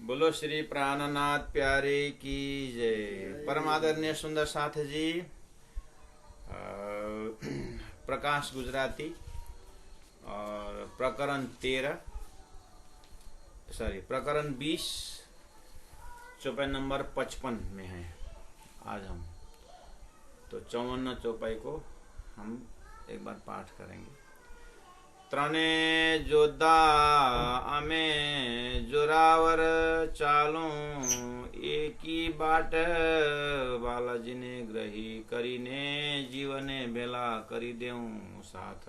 बोलो श्री प्राणनाथ प्यारे की जय। परम आदरणीय सुंदर साथ जी, प्रकाश गुजराती और प्रकरण 20 चौपाई नंबर 55 में है। आज हम तो 54 चौपाई को हम एक बार पाठ करेंगे। त्रने जोधा अमे जोरावर चालू एकी बाट बालाजी ने ग्रही करीने जीवने भेला करी देऊं साथ,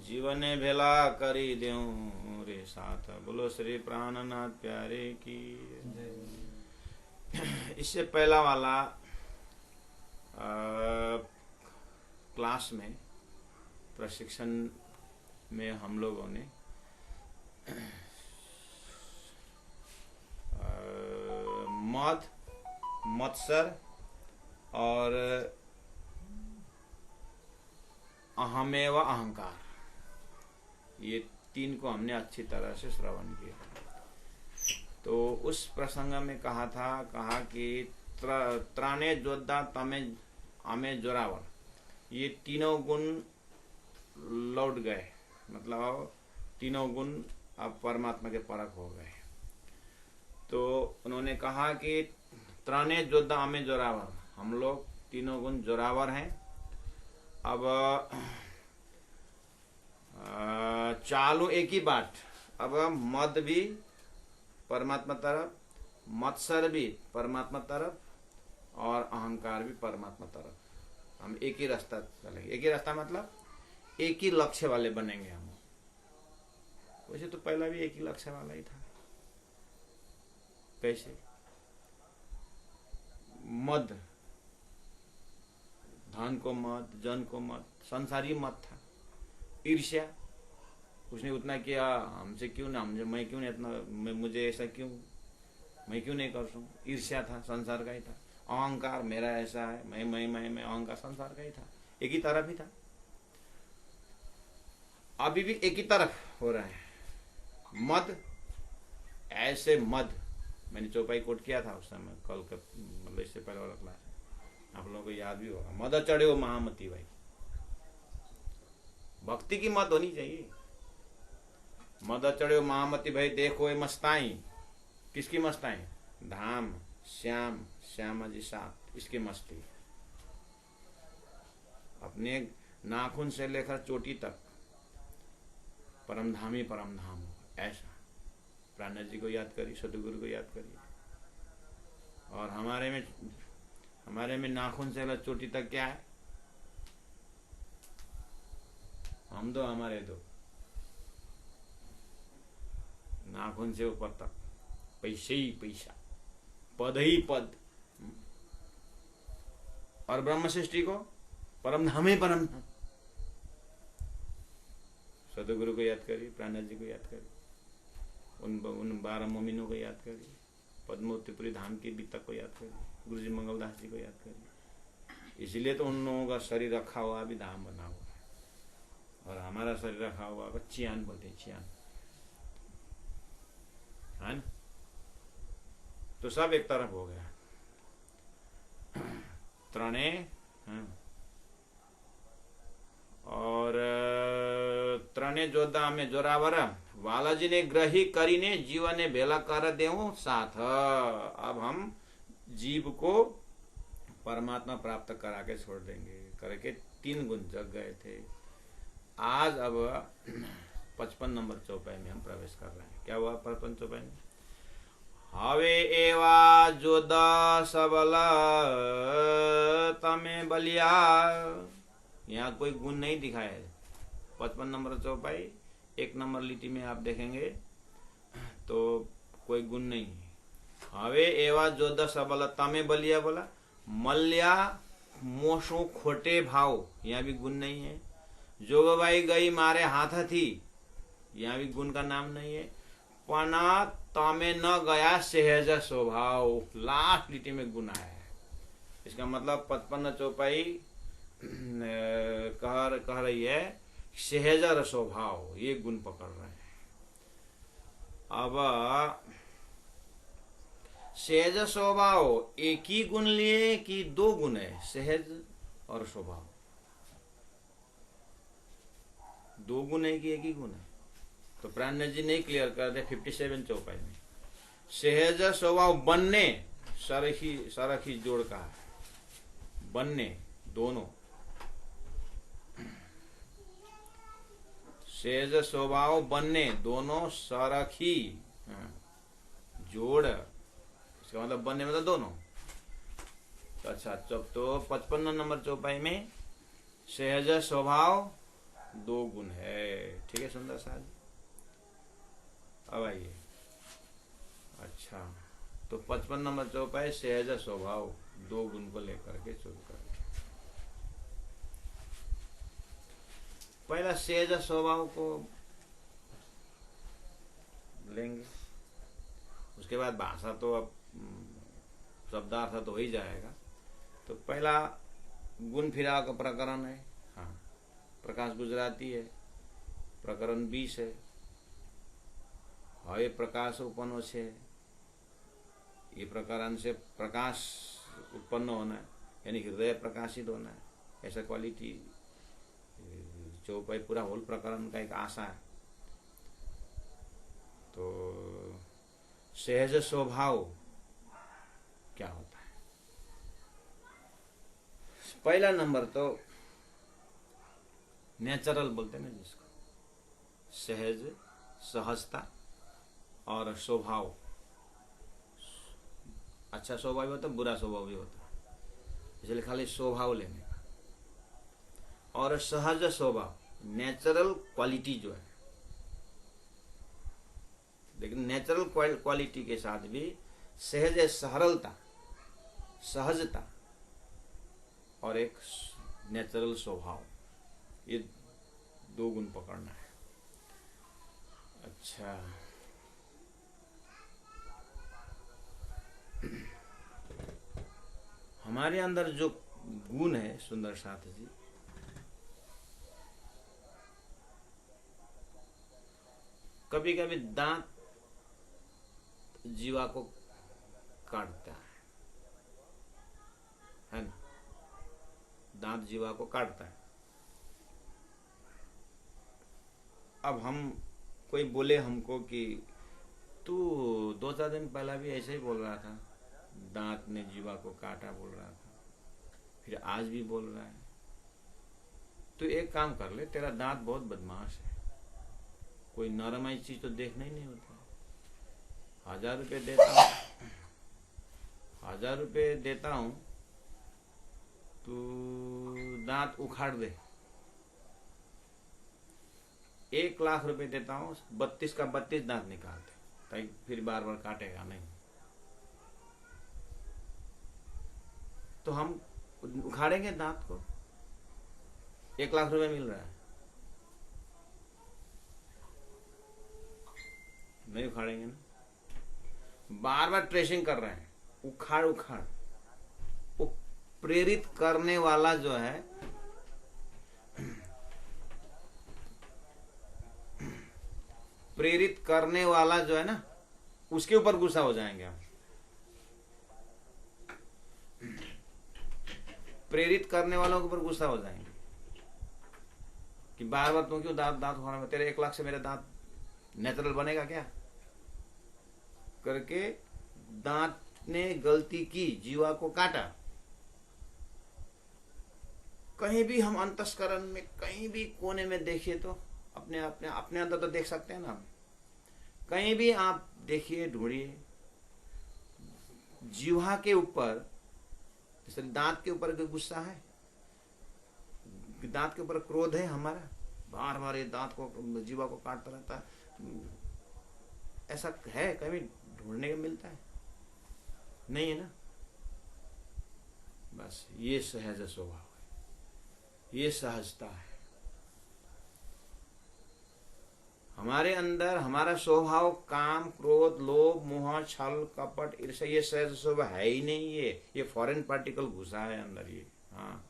जीवने भेला करी देऊं रे साथ। बोलो श्री प्राणनाथ प्यारे की। इससे पहला वाला क्लास में प्रशिक्षण में हम लोगों ने मद, मत्सर और अहमेव अहंकार, ये तीन को हमने अच्छी तरह से श्रवण किया। तो उस प्रसंग में कहा कि त्राणे जोधा तमे अमे जोरावर, ये तीनों गुण लौट गए, मतलब तीनों गुण अब परमात्मा के परक हो गए। तो उन्होंने कहा कि त्राणे जोधा अमे जोरावर, हम लोग तीनों गुण जोरावर हैं। अब चालू एक ही बाट, अब मद भी परमात्मा तरफ, मत्सर भी परमात्मा तरफ और अहंकार भी परमात्मा तरफ। हम एक ही रास्ता चलेंगे। एक ही रास्ता मतलब एक ही लक्ष्य वाले बनेंगे हम। वैसे तो पहला भी एक ही लक्ष्य वाला ही था। कैसे? मद, धन को मद, जन को मद, संसारी मद था। ईर्ष्या, उसने उतना किया, हमसे क्यों ना, मैं क्यों नहीं इतना, मुझे ऐसा क्यों, मैं क्यों नहीं कर सकूं। ईर्ष्या था, संसार का ही था। अहंकार, मेरा ऐसा है, मैं अहंकार संसार का ही था। एक ही तरफ ही था। अभी भी एक ही तरफ हो रहा है। मद, ऐसे मद, मैंने चौपाई कोट किया था उस समय, कल का मतलब इससे पहले वाला क्लास, आप लोगों को याद भी होगा। मद चढ़े हो महामती भाई, भक्ति की मत होनी चाहिए। मद चढ़े हो महामती भाई, देखो ये मस्ताई। किसकी मस्ताई? धाम, श्याम, श्यामा जी साथ, इसकी मस्ती। अपने नाखून से लेकर चोटी तक परम धाम हो, ऐसा। प्राणनाथ जी को याद करिए, सदगुरु को याद करिए। और हमारे में नाखून से लेकर चोटी तक क्या है? हम दो, हमारे दो। नाखून से ऊपर तक पैसे ही पैसा, पद ही पद। और ब्रह्म सृष्टि को परम धाम ही परम धाम। सदगुरु को याद करिए, प्राणनाथ जी को याद करिए, उन 12 मोमिनों को याद करिए, पद्मोत्रीपुरी धाम के बीतक को याद करिए, गुरु जी मंगलदास जी को याद करिए। इसलिए तो उन लोगों का शरीर रखा हुआ भी धाम बना हुआ है, और हमारा शरीर रखा हुआ चियान बोलते हैं, चियान है ना। तो सब एक तरफ हो गया। त्रणे और त्रणे जोधा में जोरावर बालाजी ने ग्रही करीने जीवने भेला कर देऊं साथ। अब हम जीव को परमात्मा प्राप्त करा के छोड़ देंगे करके 3 गुण जग गए थे। आज अब 55 नंबर चौपाई में हम प्रवेश कर रहे हैं। क्या हुआ 55 चौपाई में? हवे एवा जोधा सबल तमे बलिया, यहाँ कोई गुण नहीं दिखाया। 55 नंबर चौपाई 1 नंबर लिटी में आप देखेंगे तो कोई गुण नहीं है। हवे एवा जोधा सबल तमे बलिया बोला। मल्या मोशो खोटे भाव, यहाँ भी गुण नहीं है। जोगबाई गई मारे हाथ थी, यहाँ भी गुण का नाम नहीं है। पना तमे न गया सहज स्वभाव, लास्ट लिटी में गुण आया है। इसका मतलब 55 चौपाई कह रही है सहजर स्वभाव, ये गुण पकड़ रहे हैं। अब सहज स्वभाव एक ही गुण लिए कि दो गुण है, सहज और स्वभाव दो गुण है कि एक ही गुण है? तो प्राण जी ने क्लियर कर दिया 57 चौपाई में। सहज स्वभाव बनने सरखी जोड़ का है, बनने दोनों, सहज स्वभाव बनने दोनों सरखी जोड़, इसका मतलब बनने मतलब दोनों। तो अच्छा, तो 55 नंबर चौपाई में सहज स्वभाव दो गुण है। ठीक है सुंदर साहब, अब आइए। अच्छा, तो 55 नंबर चौपाई सहज स्वभाव दो गुण को लेकर के शुरू करें। पहला सहज स्वभाव को लेंगे, उसके बाद भाषा तो अब शब्दार्थ तो हो ही जाएगा। तो पहला गुण फिरा का प्रकरण है, हाँ प्रकाश गुजराती है, प्रकरण 20 है। हवे प्रकाश उत्पन्न से, ये प्रकरण से प्रकाश उत्पन्न होना है, यानी हृदय प्रकाशित होना है, ऐसा क्वालिटी चौपाई पूरा होल प्रकरण का एक आशा है। तो सहज स्वभाव क्या होता है? पहला नंबर तो नेचुरल बोलते हैं ना जिसको, सहज सहजता और स्वभाव। अच्छा स्वभाव भी होता है, बुरा स्वभाव भी होता है, इसलिए खाली स्वभाव लेने का। और सहज स्वभाव नेचुरल क्वालिटी जो है, लेकिन नेचुरल क्वालिटी के साथ भी सहज सरलता, सहजता और एक नेचुरल स्वभाव, ये दो गुण पकड़ना है। अच्छा, हमारे अंदर जो गुण है सुंदर साथ जी, कभी कभी दांत जीवा को काटता है ना, दांत जीवा को काटता है। अब हम कोई बोले हमको कि तू 2-4 दिन पहला भी ऐसे ही बोल रहा था, दांत ने जीवा को काटा बोल रहा था, फिर आज भी बोल रहा है। तो एक काम कर ले, तेरा दांत बहुत बदमाश है, कोई नरमाई चीज तो देखना ही नहीं होता। 1000 रुपये देता हूँ, 1000 रुपये देता हूँ, तू दांत उखाड़ दे। 1 लाख रुपए देता हूँ, 32 का 32 दांत निकाल दे, ताकि फिर बार बार काटेगा नहीं। तो हम उखाड़ेंगे दांत को, 1 लाख रुपए मिल रहा है, नहीं उखाड़ेंगे ना। बार बार ट्रेसिंग कर रहे हैं, उखाड़ उखाड़। वो प्रेरित करने वाला जो है, प्रेरित करने वाला जो है ना, उसके ऊपर गुस्सा हो जाएंगे हम। प्रेरित करने वालों के ऊपर गुस्सा हो जाएंगे कि बार बार तुम क्यों दांत दांत उखाड़ में, तेरे 1 लाख से मेरे दांत नेचुरल बनेगा क्या करके दांत ने गलती की, जीवा को काटा। कहीं भी हम अंतस्करण में कहीं भी कोने में देखिए तो अपने अपने अपने अंदर तो देख सकते हैं ना, कहीं भी आप देखिए, ढूंढिए, जीवा के ऊपर, जैसे दांत के ऊपर कोई गुस्सा है, दांत के ऊपर क्रोध है हमारा, बार बार ये दांत को जीवा को काटता रहता है, ऐसा है कभी ढूंढने को मिलता है? नहीं है ना। बस ये सहज स्वभाव है, ये सहजता है हमारे अंदर। हमारा स्वभाव काम, क्रोध, लोभ, मोह, छल, कपट, ईर्ष्या, ये सहज स्वभाव है ही नहीं। ये फॉरेन पार्टिकल घुसा है अंदर ये। हाँ,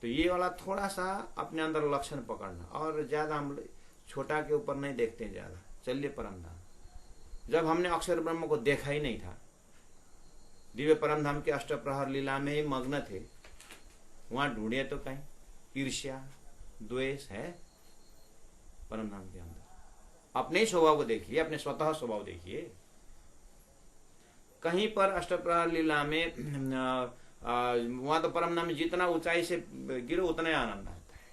तो ये वाला थोड़ा सा अपने अंदर लक्षण पकड़ना, और ज्यादा हम छोटा के ऊपर नहीं देखते ज्यादा। चलिए परमधाम, जब हमने अक्षर ब्रह्म को देखा ही नहीं था, दिव्य परमधाम के अष्टप्रहर लीला में ही मग्न थे, वहां ढूंढे तो कहीं ईर्ष्या द्वेष है परमधाम के अंदर? अपने ही स्वभाव को देखिए, अपने स्वतः स्वभाव देखिए। कहीं पर अष्टप्रहर लीला में वहां तो परमधाम में जितना ऊंचाई से गिरो उतना ही आनंद आता है।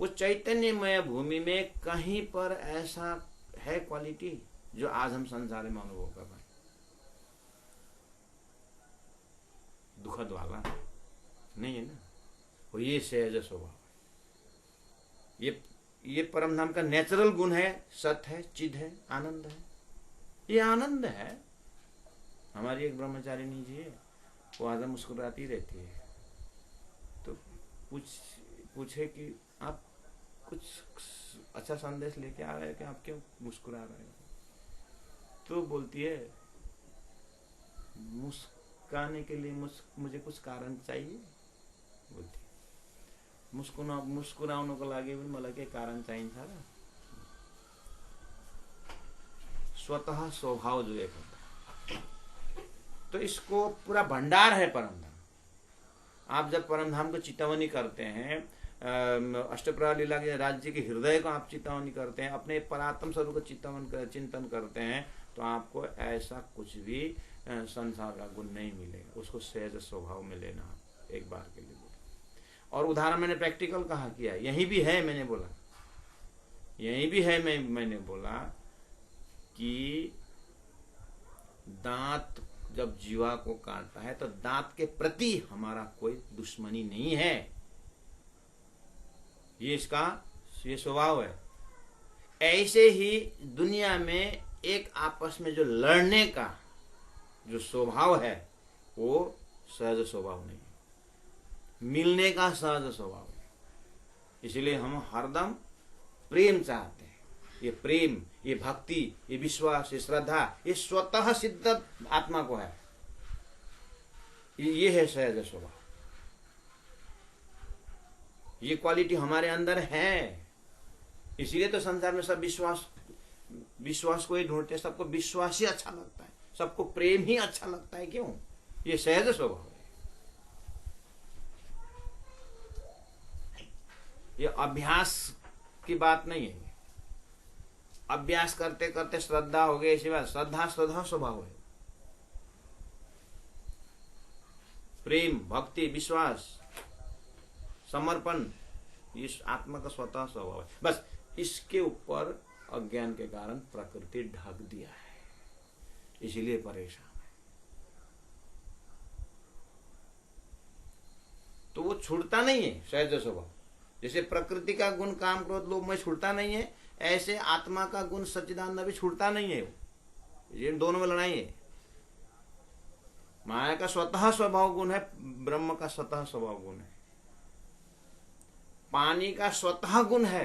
उस चैतन्यमय भूमि में कहीं पर ऐसा है क्वालिटी जो आज हम संसार में अनुभव कर रहे हैं? दुखद वाला नहीं है ना। और ये सहज स्वभाव, ये परमधाम का नेचुरल गुण है, सत्य है, चिद है, आनंद है। ये आनंद है। हमारी एक ब्रह्मचारिणी जी है, वो आधा मुस्कुराती रहती है, तो पूछे कि आप कुछ अच्छा संदेश लेके आ रहे हैं कि आप क्यों मुस्कुरा रहे हो? तो बोलती है, मुस्कुराने के लिए मुझे कुछ कारण चाहिए। बोलती मुस्कुराउनको लागि पनि मलाई के कारण चाहिन्छ र? स्वतः स्वभाव जो एक होता है, तो इसको पूरा भंडार है परमधाम। आप जब परमधाम को चितवनी करते हैं, अष्टप्रहर लीला के राज्य के हृदय को आप चितवनी करते हैं, अपने परात्म स्वरूप को चिंतन करते हैं, तो आपको ऐसा कुछ भी संसार का गुण नहीं मिलेगा। उसको सहज स्वभाव में लेना एक बार के लिए। और उदाहरण मैंने प्रैक्टिकल कहा किया, यही भी है, मैंने बोला यही भी है। मैंने बोला कि दांत जब जीवा को काटता है तो दांत के प्रति हमारा कोई दुश्मनी नहीं है, ये इसका ये स्वभाव है। ऐसे ही दुनिया में एक आपस में जो लड़ने का जो स्वभाव है वो सहज स्वभाव नहीं है, मिलने का सहज स्वभाव है। इसलिए हम हरदम प्रेम चाहते हैं। ये प्रेम, ये भक्ति, ये विश्वास, ये श्रद्धा, ये स्वतः सिद्ध आत्मा को है। ये है सहज स्वभाव। ये क्वालिटी हमारे अंदर है। इसीलिए तो संसार में सब विश्वास को ही ढूंढते हैं। सबको विश्वास ही अच्छा लगता है, सबको प्रेम ही अच्छा लगता है। क्यों? ये सहज स्वभाव है। ये अभ्यास की बात नहीं है। अभ्यास करते करते श्रद्धा हो गई, इसी बात श्रद्धा स्वभाव है। प्रेम, भक्ति, विश्वास, समर्पण, इस आत्मा का स्वतः स्वभाव है। बस इसके ऊपर अज्ञान के कारण प्रकृति ढक दिया है, इसीलिए परेशान है। तो वो छूटता नहीं है सहज स्वभाव। जैसे प्रकृति का गुण काम, क्रोध, लोभ में छूटता नहीं है, ऐसे आत्मा का गुण सच्चिदानंद भी छूटता नहीं है। ये दोनों में लड़ाई है। माया का स्वतः स्वभाव गुण है, ब्रह्म का स्वतः स्वभाव गुण है। पानी का स्वतः गुण है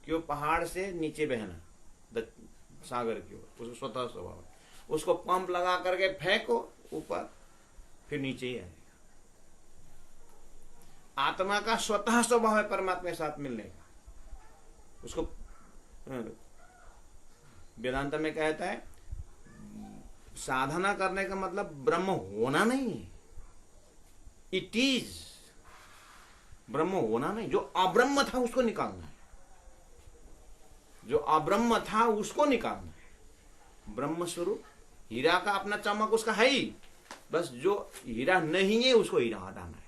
कि वो पहाड़ से नीचे बहना, सागर की ओर, उसका स्वतः स्वभाव है। उसको पंप लगा करके फेंको ऊपर, फिर नीचे ही आएगा। आत्मा का स्वतः स्वभाव है परमात्मा के साथ मिलने का। उसको वेदांत में कहता है, साधना करने का मतलब ब्रह्म होना नहीं है, इट इज। ब्रह्म होना नहीं, जो अब्रह्म था उसको निकालना है। जो अब्रह्म था उसको निकालना है। ब्रह्म स्वरूप हीरा का अपना चमक उसका है ही, बस जो हीरा नहीं है उसको हीरा हटाना है।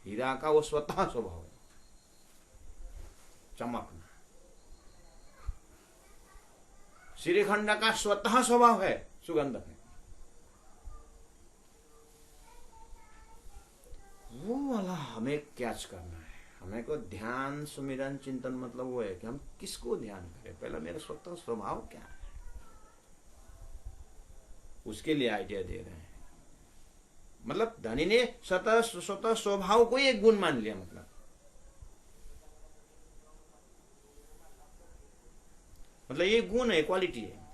हीरा का वो स्वतः स्वभाव है, चमकना। श्रीखंड का स्वतः स्वभाव है सुगंध है। वो वाला हमें कैच करना है। हमें को ध्यान, सुमिरन, चिंतन मतलब वो है कि हम किसको ध्यान करें। पहला मेरा स्वतः स्वभाव क्या है, उसके लिए आइडिया दे रहे हैं। मतलब धनी ने स्वतः स्वभाव को ही एक गुण मान लिया। मतलब ये गुण है, क्वालिटी है,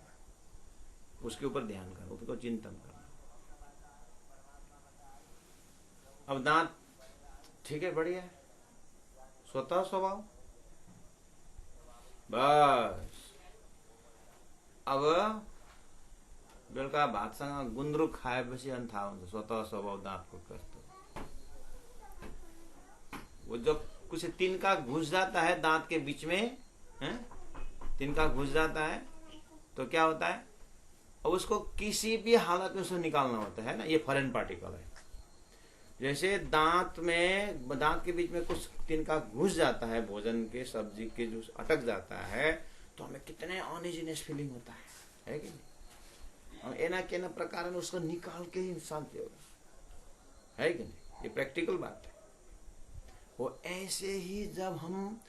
उसके ऊपर ध्यान करो, उसको चिंतन करो। अब दांत ठीक है, बढ़िया है, स्वतः स्वभाव। बस का भातसँग गुन्द्रुक खाएपछि अनि थाहा हुन्छ स्वतः स्वभाव दाँतको कस्तो। वो जब कुछ तिनका घुस जाता है दांत के बीच में, तिनका घुस जाता है तो क्या होता है, अब उसको किसी भी हालत में उसको निकालना होता है ना, ये फॉरेन पार्टिकल है। जैसे दांत के बीच में कुछ तिनका घुस जाता है, भोजन के सब्जी के जो अटक जाता है, तो हमें कितने अनइजीनेस फीलिंग होता है कि नहीं। एना के ना प्रकार में उसको निकाल के ही शांति होगा, है कि नहीं। ये प्रैक्टिकल बात है। वो ऐसे ही जब हम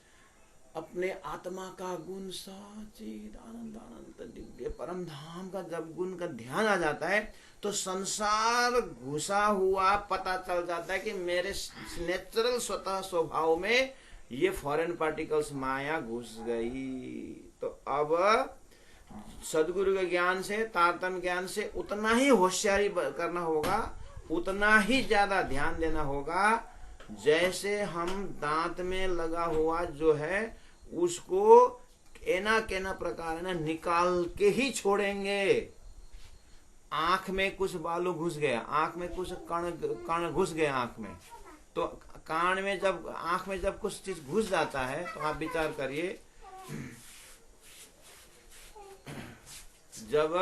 अपने आत्मा का गुण सच्चिद आनंद अनंत दिव्य परम धाम का जब गुण का ध्यान आ जाता है, तो संसार घुसा हुआ पता चल जाता है कि मेरे नेचुरल स्वतः स्वभाव में ये फॉरेन पार्टिकल्स माया घुस गई। तो अब सदगुरु के ज्ञान से, तारतम्य ज्ञान से उतना ही होशियारी करना होगा, उतना ही ज्यादा ध्यान देना होगा। जैसे हम दांत में लगा हुआ जो है उसको एना केना प्रकार ना निकाल के ही छोड़ेंगे। आंख में कुछ बालू घुस गया, आंख में कुछ कण घुस गया आंख में, तो कान में जब आंख में जब कुछ चीज घुस जाता है तो आप विचार करिए, जब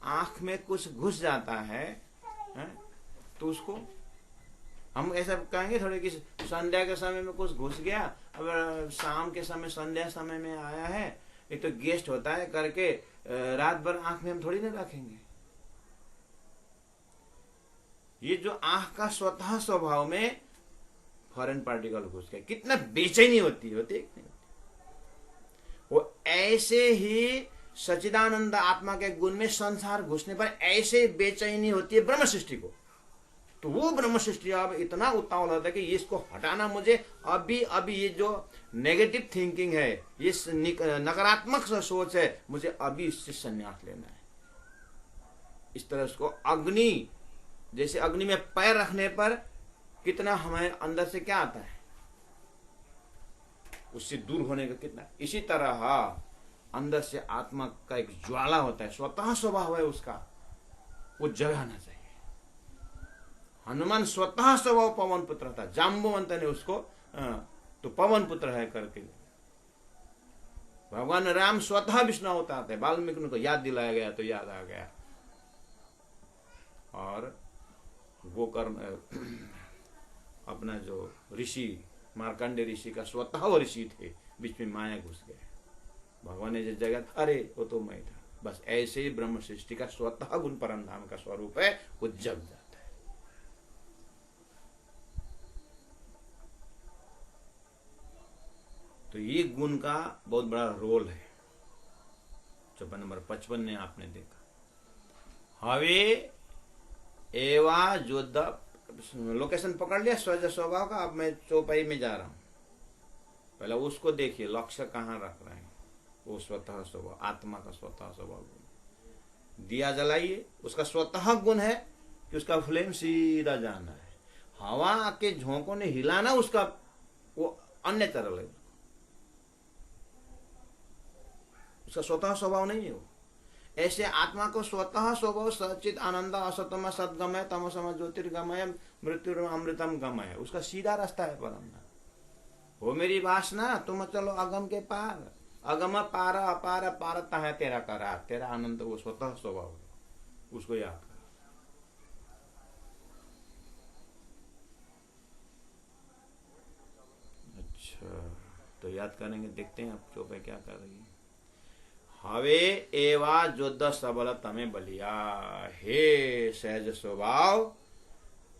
आंख में कुछ घुस जाता है तो उसको हम ऐसा कहेंगे थोड़े कि संध्या के समय में कुछ घुस गया, अब शाम के समय संध्या समय में आया है, एक तो गेस्ट होता है करके रात भर आंख में हम थोड़ी ना रखेंगे। ये जो आंख का स्वतः स्वभाव में फॉरेन पार्टिकल घुस गया, कितना बेचैनी होती है नहीं? वो ऐसे ही सच्चिदानंद आत्मा के गुण में संसार घुसने पर ऐसे बेचैनी होती है ब्रह्म सृष्टि को। तो वो ब्रह्म सृष्टि अब इतना उतावल होता है कि इसको हटाना मुझे अभी ये जो नेगेटिव थिंकिंग है, ये नकारात्मक सोच है, मुझे अभी इससे संन्यास लेना है। इस तरह उसको अग्नि, जैसे अग्नि में पैर रखने पर कितना हमारे अंदर से क्या आता है, उससे दूर होने का कितना, इसी तरह अंदर से आत्मा का एक ज्वाला होता है, स्वतः स्वभाव है उसका, वो जगाना चाहिए। हनुमान स्वतः स्वभाव पवन पुत्र था, जाम्बुवंत ने उसको तो पवन पुत्र है करके। भगवान राम स्वतः विष्णु अवतार थे, वाल्मीकि को याद दिलाया गया तो याद आ गया। और गोकर्ण अपना जो ऋषि मार्कंडे ऋषि का स्वतः वो ऋषि थे, बीच में माया घुस गए, भगवान ने जिस जगह अरे वो तो मैं था। बस ऐसे ही ब्रह्म सृष्टि का स्वतः गुण परम धाम का स्वरूप है, वो जग जाता है। तो ये गुण का बहुत बड़ा रोल है। चौपाई नंबर 55 ने आपने देखा, हवे एवा जोधा, लोकेशन पकड़ लिया स्वज स्वभाव का। अब मैं चौपाई में जा रहा हूं, पहले उसको देखिए लक्ष्य कहाँ रख रहे हैं। वो स्वतः स्वभाव, आत्मा का स्वतः स्वभाव गुण। दिया जलाइए, उसका स्वतः गुण है कि उसका फ्लेम सीधा जाना है। हवा के झोंकों ने हिलाना उसका वो अन्य तरल है, उसका स्वतः स्वभाव नहीं है वो। ऐसे आत्मा को स्वतः स्वभाव सचित आनंद असतम सदगमय तमसम ज्योतिर्गमय मृत्यु अमृतम गमय, उसका सीधा रास्ता है परम। हो मेरी वासना तुम चलो अगम के पार, अगम पार अपार पारता है तेरा करार, तेरा आनंद वो स्वतः स्वभाव है, उसको याद करो। अच्छा, तो याद करेंगे, देखते हैं आप चौपाई क्या कर रही है। हवे एवा जोद्ध सबल तमे बलिया, हे सहज स्वभाव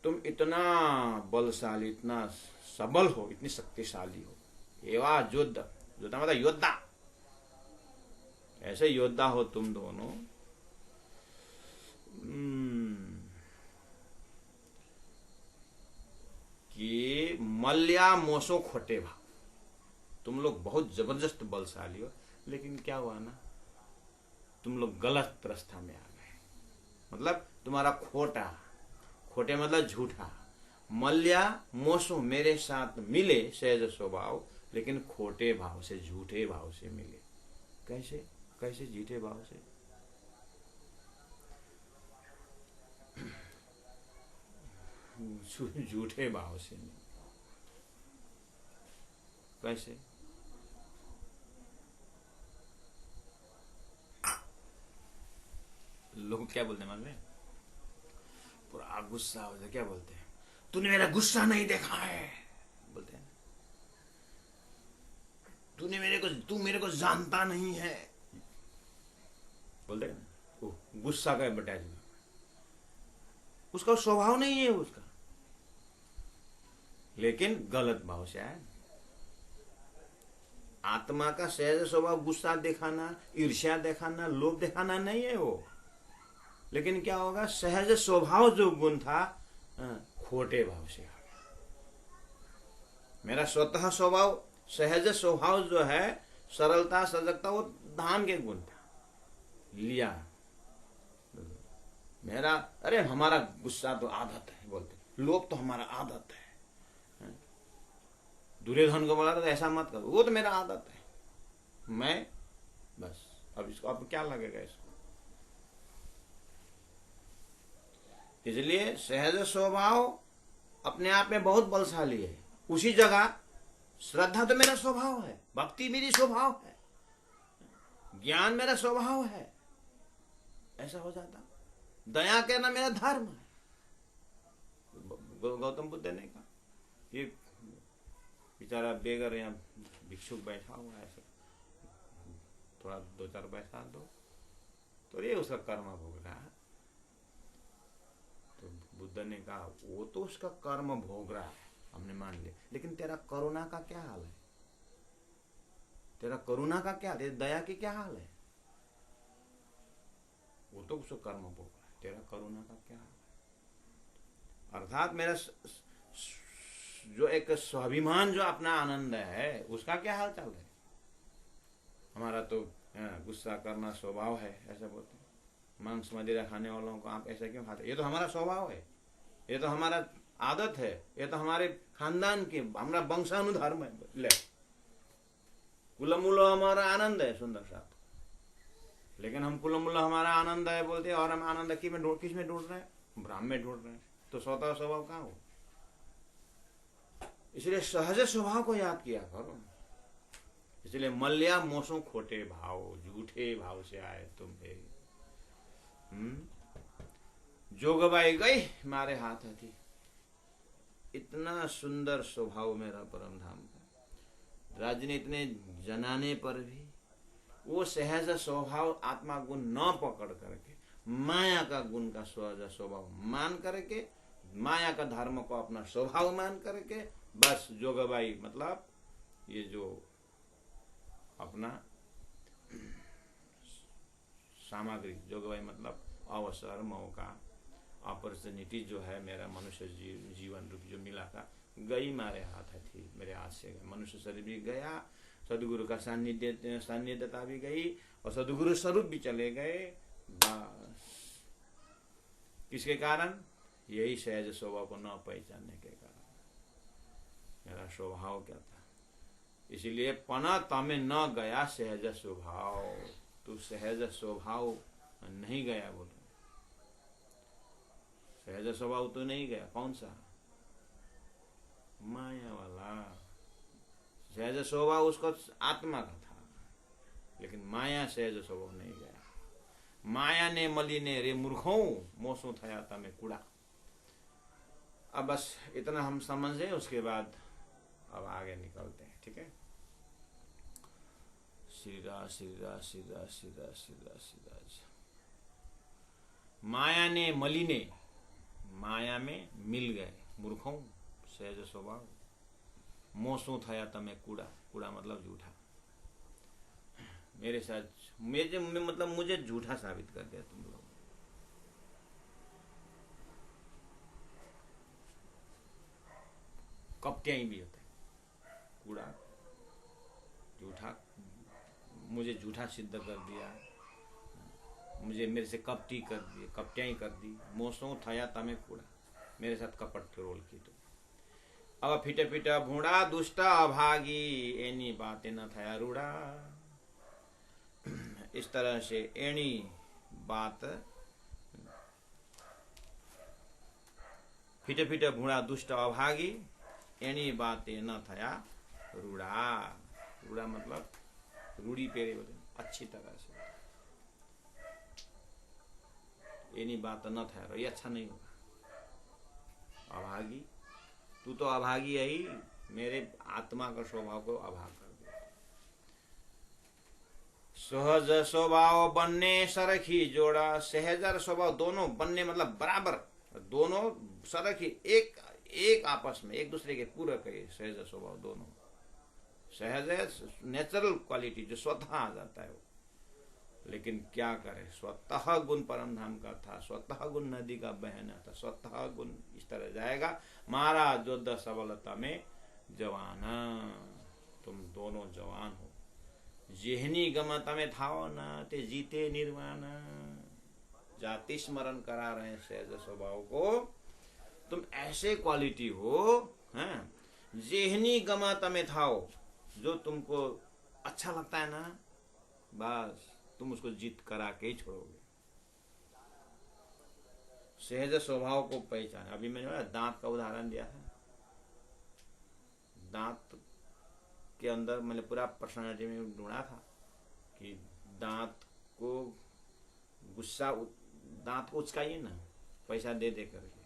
तुम इतना बलशाली, इतना सबल हो, इतनी शक्तिशाली हो। एवा जोद्ध, जोद्धा मतलब योद्धा, ऐसे योद्धा हो तुम दोनों। कि मल्या मोसो खोटे भाव, तुम लोग बहुत जबरदस्त बलशाली हो, लेकिन क्या हुआ ना, तुम लोग गलत रास्ता में आ गए। मतलब तुम्हारा खोटा, खोटे मतलब झूठा, मल्या मोसो मेरे साथ मिले सहज स्वभाव, लेकिन खोटे भाव से, झूठे भाव से मिले। कैसे कैसे झूठे भाव से? झूठे भाव से नहीं। कैसे? लोग क्या बोलते हैं मालूम है? पूरा गुस्सा हो जाए, क्या बोलते हैं? तूने मेरा गुस्सा नहीं देखा है, बोलते हैं। तू मेरे को जानता नहीं है, बोलते हैं। वो गुस्सा का एडवर्टाइजमेंट, उसका स्वभाव नहीं है उसका, लेकिन गलत भाव से आया। आत्मा का सहज स्वभाव गुस्सा दिखाना, ईर्ष्या दिखाना, लोभ दिखाना नहीं है वो। लेकिन क्या होगा, सहज स्वभाव जो गुण था खोटे भाव से आ गया। मेरा स्वतः स्वभाव सहज स्वभाव जो है, सरलता सजगता, वो धाम के गुण था, लिया मेरा। अरे हमारा गुस्सा तो आदत है, बोलते लोभ तो हमारा आदत है। दुर्योधन को बोला था ऐसा मत करो, वो तो मेरा आदत है, मैं बस अब इसको अब क्या लगेगा इसको। इसलिए सहज स्वभाव अपने आप में बहुत बलशाली है। उसी जगह श्रद्धा तो मेरा स्वभाव है, भक्ति मेरी स्वभाव है, ज्ञान मेरा स्वभाव है, ऐसा हो जाता। दया करना मेरा धर्म है। गौतम बुद्ध ने कहा, ये बेचारा बेगर यहाँ भिक्षुक बैठा हुआ है, थोड़ा 2-4 पैसा दो, तो ये उसका कर्म भोग रहा है। तो बुद्ध ने कहा, वो तो उसका कर्म भोग रहा है, हमने मान लिया, लेकिन तेरा करुणा का क्या हाल है? तेरा करुणा का क्या, तेरी दया की क्या हाल है? वो तो उसका कर्म भोग रहा है, तेरा करुणा का क्या हाल है? अर्थात मेरा जो एक स्वाभिमान, जो अपना आनंद है, उसका क्या हाल चाल है? हमारा तो गुस्सा करना स्वभाव है, ऐसा बोलते हैं। मांस मदिरा खाने वालों को आप ऐसा क्यों खाते? ये तो हमारा स्वभाव है, ये तो हमारा आदत है, ये तो हमारे खानदान की, हमारा वंशानुधर्म है। ले, कुलमुलो हमारा आनंद है, सुंदर साथ, लेकिन हम कुलमुलो हमारा आनंद है बोलते हैं, और हम आनंद किस में ढूंढ रहे हैं? ब्रह्म में ढूंढ रहे हैं। तो स्वतः स्वभाव कहाँ हो? इसलिए सहज स्वभाव को याद किया करो। इसलिए मल्या मोसों खोटे भाव, झूठे भाव से आए तुम्हें। जोगबाई गई मारे हाथ थी। इतना सुंदर स्वभाव मेरा परम धाम का, राज्य ने इतने जनाने पर भी वो सहज स्वभाव आत्मा गुण न पकड़ करके, माया का गुण का सहज स्वभाव मान करके, माया का धर्म को अपना स्वभाव मान करके, बस जोगबाई मतलब ये जो अपना सामग्री, जोगबाई मतलब अवसर, मौका, अपॉर्चुनिटी जो है मेरा मनुष्य जीवन रूप जो मिला था, गई मारे हाथ थी, मेरे हाथ से गया। मनुष्य शरीर भी गया, सदगुरु का सान्निध्यता भी गई, और सदगुरु स्वरूप भी चले गए। बस किसके कारण? यही सहज स्वभाव को न पहचानने के कारण। मेरा स्वभाव क्या था? इसीलिए पना तमे न गया सहज स्वभाव, तू सहज स्वभाव नहीं गया। बोलो सहज स्वभाव तो नहीं गया। कौन सा? माया वाला। सहज स्वभाव उसको आत्मा का था, लेकिन माया सहज स्वभाव नहीं गया। माया ने मलिने रे मूर्खों, मोसो थया तमे कूड़ा। अब बस इतना हम समझे, उसके बाद अब आगे निकलते हैं, ठीक है। सीधा सीधा सीधा सीधा सीधा सीधा। माया ने मलिने, माया में मिल गए, मूर्खों सहज स्वभाव, मोसो थया तमे कूड़ा। कूड़ा मतलब झूठा। मेरे साथ मतलब मुझे झूठा साबित कर दिया तुम लोग। कपटियाई भी होता है, कूड़ा झूठा, मुझे झूठा सिद्ध कर दिया, मुझे मेरे से कपटी कर दी, कपटियाई कर दी। मोसो थया तमे कूड़ा, मेरे साथ कपट रोल की। तो अब फिटे फिटे भूड़ा दुष्टा अभागी, एनी बातें न थया रूढ़ा। इस तरह से एनी बात फीटे फीटे भूड़ा दुष्ट अभागी एनी बातें न थया रूढ़ा। रूढ़ा मतलब रूढ़ी पेरे बोले अच्छी तरह से, एनी बात न था, ये अच्छा नहीं होगा। अभागी, तू तो अभागी है ही, मेरे आत्मा का स्वभाव को अभाग कर दे। सहज स्वभाव बनने सरखी जोड़ा, सहज और स्वभाव दोनों बनने मतलब बराबर, दोनों सरखी एक आपस में एक दूसरे के पूरक है। सहज स्वभाव दोनों, सहज है नेचुरल क्वालिटी जो स्वतः आ जाता है वो, लेकिन क्या करे, स्वतः गुण परम धाम का था, स्वतः गुण नदी का बहना था, स्वतः गुण इस तरह जाएगा। महाराज जो सबलता में जवाना, तुम दोनों जवान हो। जेहनी गमत में थाओ न ते जीते निर्वाण, जाति स्मरण करा रहे सहज स्वभाव को। तुम ऐसे क्वालिटी हो हैं, जेहनी गमत में थाओ, जो तुमको अच्छा लगता है ना, बस तुम उसको जीत करा के ही छोड़ोगे। सहज स्वभाव को पहचान। अभी मैंने दांत का उदाहरण दिया है, दांत के अंदर मैंने पूरा पर्सनालिटी में ढूंढा था कि दांत को गुस्सा, दांत को उचकाइए ना पैसा दे दे करके,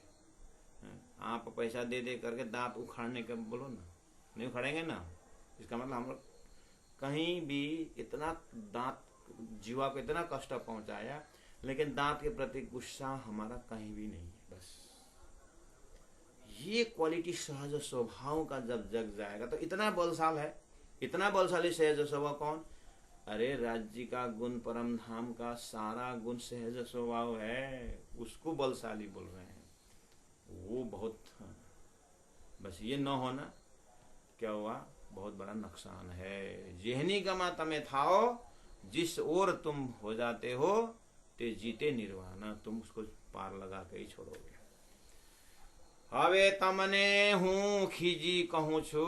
आप पैसा दे दे करके दांत उखाड़ने के बोलो ना, नहीं उखाड़ेंगे ना। इसका मतलब हम लोग कहीं भी इतना दांत जीवा को इतना कष्ट पहुंचाया, लेकिन दांत के प्रति गुस्सा हमारा कहीं भी नहीं है। बस ये क्वालिटी सहज स्वभाव का जब जग जाएगा तो इतना बलशाल है, इतना बलशाली सहज स्वभाव कौन? अरे राज्य का गुण परम धाम का सारा गुण सहज स्वभाव है, उसको बलशाली बोल रहे हैं। वो बहुत, बस ये न होना क्या हुआ, बहुत बड़ा नुकसान है। जेहनी गमा तमे थाओ, जिस ओर तुम हो जाते हो ते जीते निर्वाण, तुम उसको पार लगा के ही छोड़ोगे। हवे तमने हूँ खीजी कहूँ छु,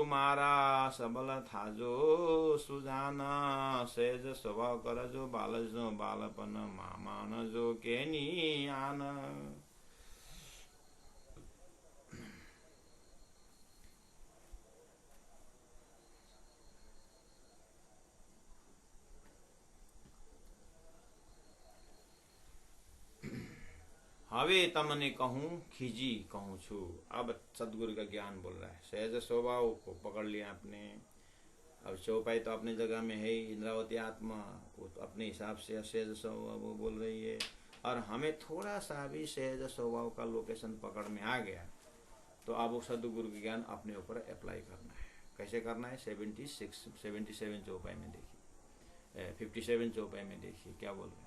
मारा सबल था जो सुजाना, सहज स्वभाव कर जो बाल जो बालपन मामान जो के नी आन। हवे तमने कहूँ खीजी कहूँ छु। अब सदगुरु का ज्ञान बोल रहा है। सहज स्वभाव को पकड़ लिया आपने, अब चौपाई तो अपनी जगह में है ही, इंद्रावती आत्मा वो तो अपने हिसाब से सहज स्वभाव वो बोल रही है, और हमें थोड़ा सा भी सहज स्वभाव का लोकेशन पकड़ में आ गया तो अब वो सदगुरु का ज्ञान अपने ऊपर अप्लाई करना है। कैसे करना है? 77 चौपाई में देखिए, 57 चौपाई में देखिए क्या बोल रहे हैं।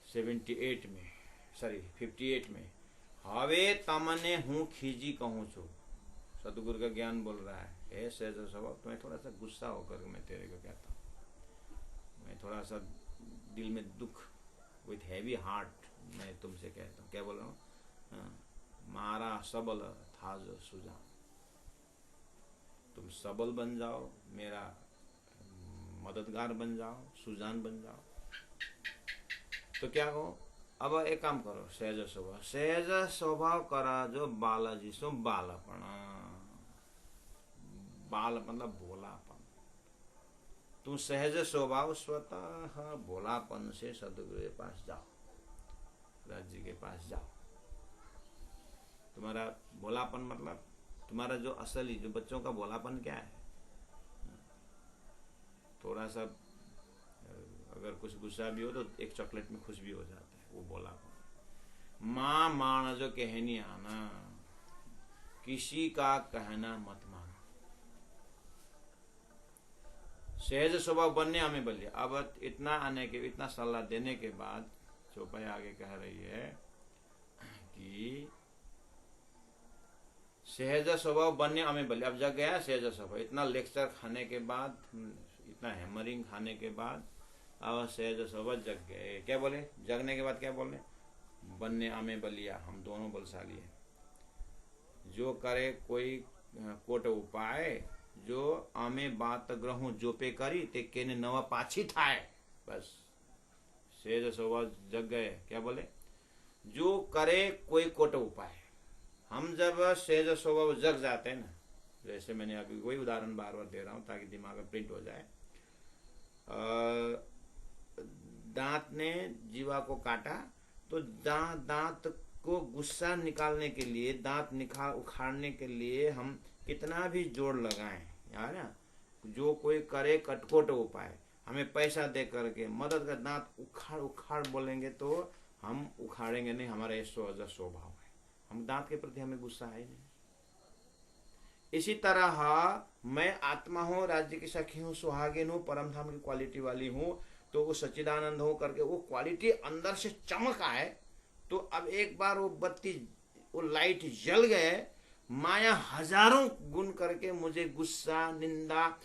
58 में हवे तमने हूँ खीजी कहूँ छु। सदगुरु का ज्ञान बोल रहा है, सहज स्वभाव तुम्हें थोड़ा सा गुस्सा होकर मैं तेरे को कहता हूँ, मैं थोड़ा सा दिल में दुख, विथ हैवी हार्ट मैं तुमसे कहता हूँ। क्या बोल रहा हूँ? मारा सबल था जो सुजान, तुम सबल बन जाओ, मेरा मददगार बन जाओ, सुजान बन जाओ। तो क्या हो, अब एक काम करो, सहज स्वभाव करा जो बालाजी सो बालापन। बाल मतलब भोलापन। तुम सहज स्वभाव स्वतः भोलापन से सदगुरु के पास जाओ, राज्य के पास जाओ। तुम्हारा भोलापन मतलब तुम्हारा जो असली, जो बच्चों का भोलापन क्या है, थोड़ा सा अगर कुछ गुस्सा भी हो तो एक चॉकलेट में खुश भी हो जाता है, वो भोलापन। माँ मान जो कहनी आना, किसी का कहना मत मानो। सहज स्वभाव बनने हमें बलिए। अब इतना आने के, इतना सलाह देने के बाद चौपाई आगे कह रही है कि सहज स्वभाव बनने हमें बलिए। अब जग गया सहज स्वभाव, इतना लेक्चर खाने के बाद, इतना हैमरिंग खाने के बाद अब सहज स्वभाव जग गए। क्या बोले? जगने के बाद क्या बोले? बनने हमें बलिया, हम दोनों बलशाली हैं। जो करे कोई कोट उपाय, जो आमे बात ग्रहू जो पे करी ते केने नवा पाछी थाय। बस सहज स्वभाव जग गए। क्या बोले? जो करे कोई कोट उपाय। हम जब सहज स्वभाव जग जाते हैं ना, जैसे मैंने अभी वही उदाहरण बार बार दे रहा हूं ताकि दिमाग में प्रिंट हो जाए। दांत ने जीवा को काटा, तो दांत को गुस्सा निकालने के लिए, दांत उखाड़ने के लिए हम कितना भी जोर लगाएं यार ना, जो कोई करे कटकोट उपाय, हमें पैसा दे करके मदद कर, दांत उखाड़ उखाड़ बोलेंगे तो हम उखाड़ेंगे नहीं। हमारा ये स्वभाव है, हम दांत के प्रति हमें गुस्सा है नहीं। इसी तरह मैं आत्मा हूँ, राज्य की सखी हूँ, सुहागिन हूँ, परम धाम की क्वालिटी वाली हूँ, तो वो सच्चिदानंद हो करके वो क्वालिटी अंदर से चमक आए, तो अब एक बार वो बत्ती, वो लाइट जल गए, माया हजारों गुण करके मुझे गुस्सा, निंदा,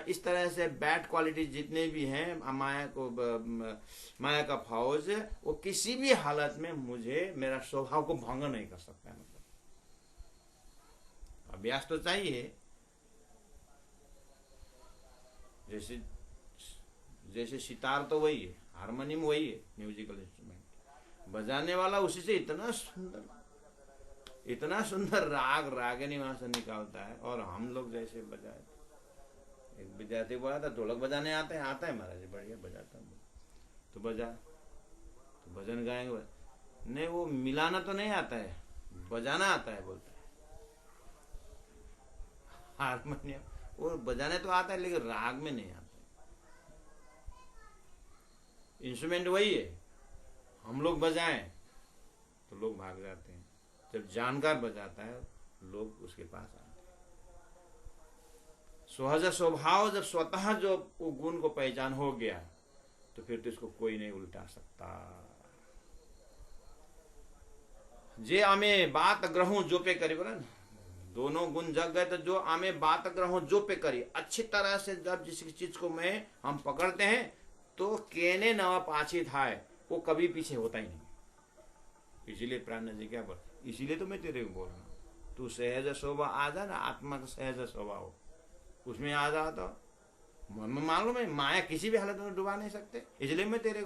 इस तरह से बैड क्वालिटी जितने भी हैं माया का फौज, वो किसी भी हालत में मुझे, मेरा स्वभाव को भंग नहीं कर सकता है। मतलब अभ्यास तो चाहिए। जैसे जैसे सितार तो वही है, हारमोनियम वही है, म्यूजिकल इंस्ट्रूमेंट, बजाने वाला उसी से इतना सुंदर रागिनी वहां से निकालता है। और हम लोग जैसे बजाए, एक विद्यार्थी बोला था ढोलक बजाने आता है महाराज, बढ़िया बजाता हूँ, तो बजा, तो भजन गाएंगे, नहीं वो मिलाना तो नहीं आता है, बजाना आता है बोलता है। हारमोनियम वो बजाने तो आता है लेकिन राग में नहीं आता। इंस्ट्रूमेंट वही है, हम लोग बजाएं तो लोग भाग जाते हैं, जब जानकार बजाता है लोग उसके पास आते हैं। सहज स्वभाव जब स्वतः जो वो गुण को पहचान हो गया, तो फिर तो इसको कोई नहीं उल्टा सकता। जे आमे बात ग्रहों जो पे करी, बोला ना, दोनों गुण जग गए तो जो आमे बात ग्रहों जो पे करी, अच्छी तरह से जब जिस चीज को हम पकड़ते हैं तो केने नवा पाछी थाए, वो कभी पीछे होता ही नहीं। इसीलिए प्राण जी क्या बोल, इसीलिए तो मैं तेरे को बोल रहा हूँ, तू सहज स्वभाव आ जा ना, आत्मा का सहज स्वभाव उसमें आ जा, तो मालूम है माया किसी भी हालत में डुबा नहीं सकते। इसलिए मैं तेरे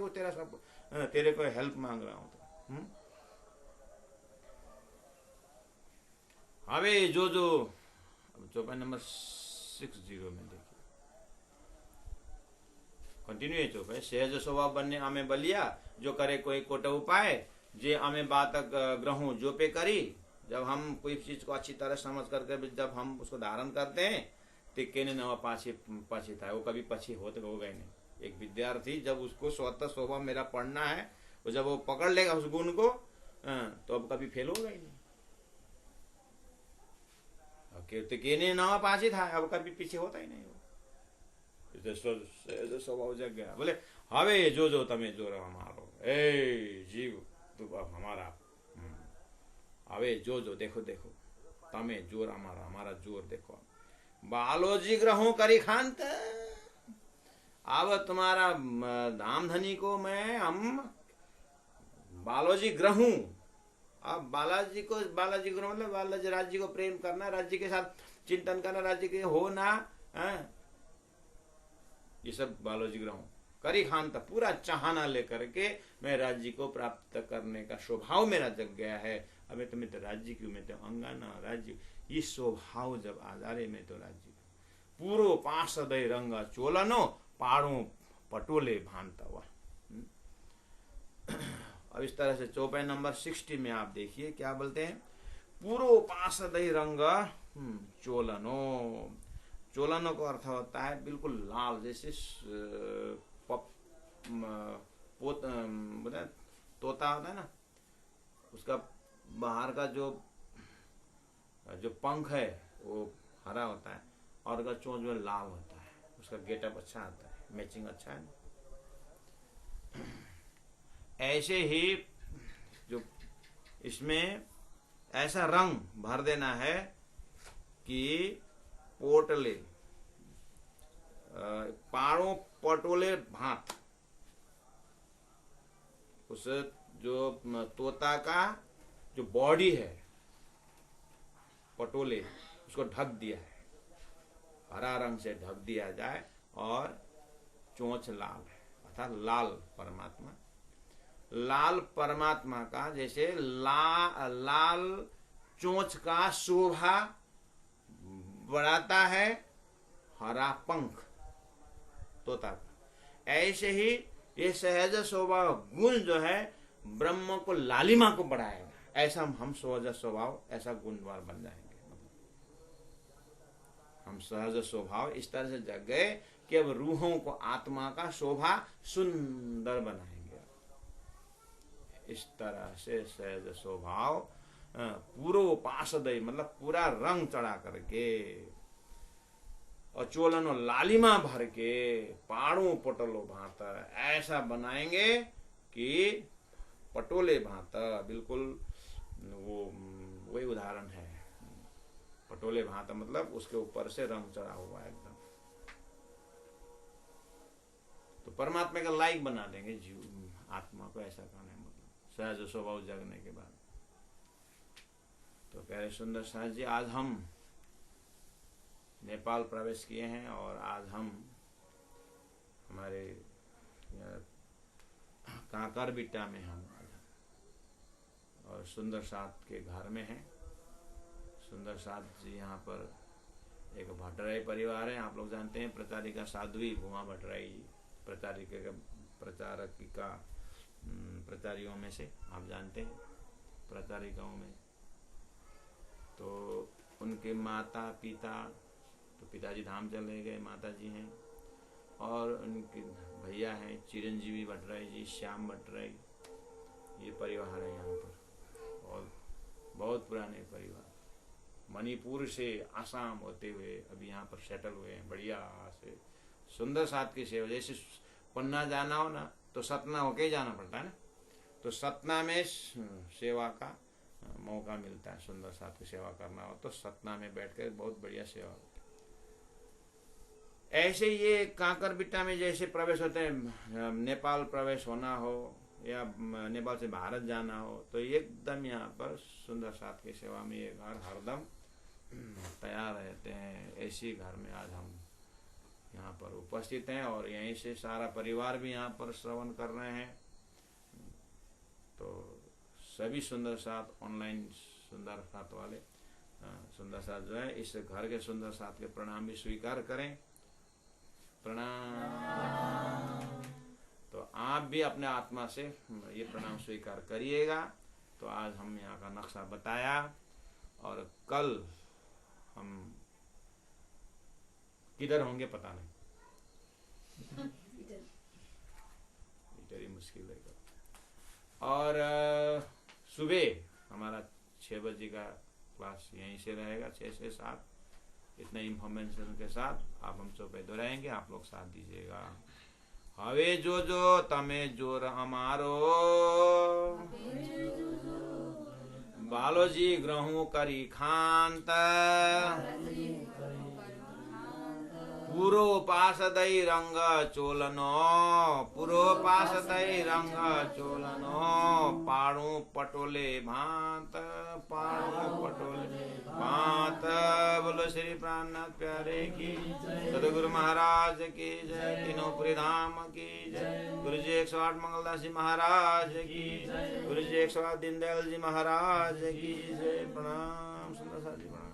को हेल्प मांग रहा हूँ। अबे जो चौपाई नंबर 60 में देखिए, कंटिन्यू है चौपाई। सहज स्वभाव बनने आमे बलिया, जो करे कोई कोट उपाय, जे आमे बात ग्रहों जो पे करी। जब हम कोई चीज को अच्छी तरह समझ करके जब हम उसको धारण करते हैं, तिक्के ने नवा पाछी था, वो कभी पछी हो गए नहीं। एक विद्यार्थी जब उसको स्वतः स्वभाव मेरा पढ़ना है, वो जब वो पकड़ लेगा उस गुण को, तो अब कभी फेल होगा ही नहीं। केने नवा पाछी था, अब कभी पीछे होता ही नहीं। स्वभाव जग गया, बोले हवे जो तमे जोर हमारो, ए जीव तू अब हमारा, हवे जो देखो तमे जोर हमारा जोर देखो। बालोजी ग्रहों करी खांत, अब तुम्हारा धाम धनी को हम बालोजी ग्रहों, अब बालाजी ग्रह मतलब बालाजी राज्य को प्रेम करना, राज्य के साथ चिंतन करना, राज्य के होना, ये सब बालोजी ग्रहों करी खान तक पूरा चाहना लेकर के मैं राज्य को प्राप्त करने का स्वभाव मेरा जग गया है। अब मैं तो राज्य की, मैं तो अंगाना राज्य, ये स्वभाव जब आधारे में तो राज्य पूरो पार्षदय रंग चोलनो पाड़ो पटोले भानता हुआ। अब इस तरह से चौपाई नंबर 60 में आप देखिए क्या बोलते हैं, पूरो पार्षदय रंग चोलनो। चोलनो का अर्थ होता है बिल्कुल लाल, जैसे तोता होता है ना, उसका बाहर का जो पंख है वो हरा होता है और उसका चोंच में लाल होता है, उसका गेटअप अच्छा आता है, मैचिंग अच्छा है। ऐसे ही जो इसमें ऐसा रंग भर देना है कि पोटले पाड़ों पटोले भांत, उस जो तोता का जो बॉडी है पटोले उसको ढक दिया है, हरा रंग से ढक दिया जाए और चोंच लाल है, अर्थात लाल परमात्मा। लाल परमात्मा का, जैसे लाल चोंच का शोभा बढ़ाता है हरा पंख तोता का, ऐसे ही ये सहज स्वभाव गुण जो है ब्रह्म को लालिमा को बढ़ाएगा। ऐसा हम सहज स्वभाव ऐसा गुणवान बन जाएंगे। हम सहज स्वभाव इस तरह से जग गए कि अब रूहों को आत्मा का शोभा सुंदर बनाएंगे। इस तरह से सहज स्वभाव पूरो पासदय मतलब पूरा रंग चढ़ा करके, अचोलनो लालिमा भर के, पाड़ो पटोलो भात ऐसा बनाएंगे कि पटोले भात, बिल्कुल वो वही उदाहरण है। पटोले भात मतलब उसके ऊपर से रंग चढ़ा हुआ है एकदम। तो परमात्मा का लायक बना देंगे जीव आत्मा को, ऐसा करना है मतलब सहज स्वभाव जगने के बाद। तो कह रहे सुंदर साहब जी, आज हम नेपाल प्रवेश किए हैं और आज हम हमारे काकरबिट्टा में हम और सुंदर साथ के घर में हैं। सुंदर साथ जी यहाँ पर एक भट्टराई परिवार है, आप लोग जानते हैं, प्रचारिका साध्वी भूमा भट्टराई जी प्रचारियों में से आप जानते हैं, प्रचारिकाओं में। तो उनके माता पिता, तो पिताजी धाम चले गए, माता जी हैं, और उनके भैया हैं चिरंजीवी भट्टराई जी, श्याम भट्टराई, ये परिवार है यहाँ पर। और बहुत पुराने परिवार, मणिपुर से आसाम होते हुए अभी यहाँ पर सेटल हुए हैं बढ़िया से। सुंदर साथ की सेवा, जैसे पन्ना जाना हो ना तो सतना होके ही जाना पड़ता है ना, तो सतना में सेवा का मौका मिलता है। सुंदर साथ की सेवा करना हो तो सतना में बैठकर बहुत बढ़िया सेवा होती है। ऐसे ये काकरबिट्टा में जैसे प्रवेश होते हैं, नेपाल प्रवेश होना हो या नेपाल से भारत जाना हो, तो एकदम यहाँ पर सुंदर साथ की सेवा में ये घर हरदम तैयार रहते हैं। ऐसी घर में आज हम यहाँ पर उपस्थित हैं और यहीं से सारा परिवार भी यहाँ पर श्रवण कर रहे हैं। तो सभी सुंदर साथ ऑनलाइन सुंदर साथ वाले सुंदर साथ जो है, इस घर के सुंदर साथ के प्रणाम भी स्वीकार करें। प्रणाम। तो आप भी अपने आत्मा से ये प्रणाम स्वीकार करिएगा। तो आज हम यहाँ का नक्शा बताया और कल हम किधर होंगे पता नहीं, इधर ही मुश्किल है। और सुबह हमारा 6 बजे का क्लास यहीं से रहेगा, 6 से 7। इतने इंफॉर्मेशन के साथ आप हम सब पे दोहराएंगे, आप लोग साथ दीजिएगा। हवे जो जो तमे जोर हमारो, बालोजी ग्रहू करी खांत, पूरो पास दई रंग चोलनो, पूरो पास दई रंग चोलनो, पाड़ू पटोले भांत, पाड़ू पटोले भांत। बोलो श्री प्राणनाथ प्यारे की, सदगुरु महाराज की जय, तीनों धाम की जय, गुरु जी 108 मंगलदास जी महाराज की जय, गुरु जी 108 दीनदयाल जी महाराज की जय। प्रणाम सुंदर साथ जी, प्रणाम।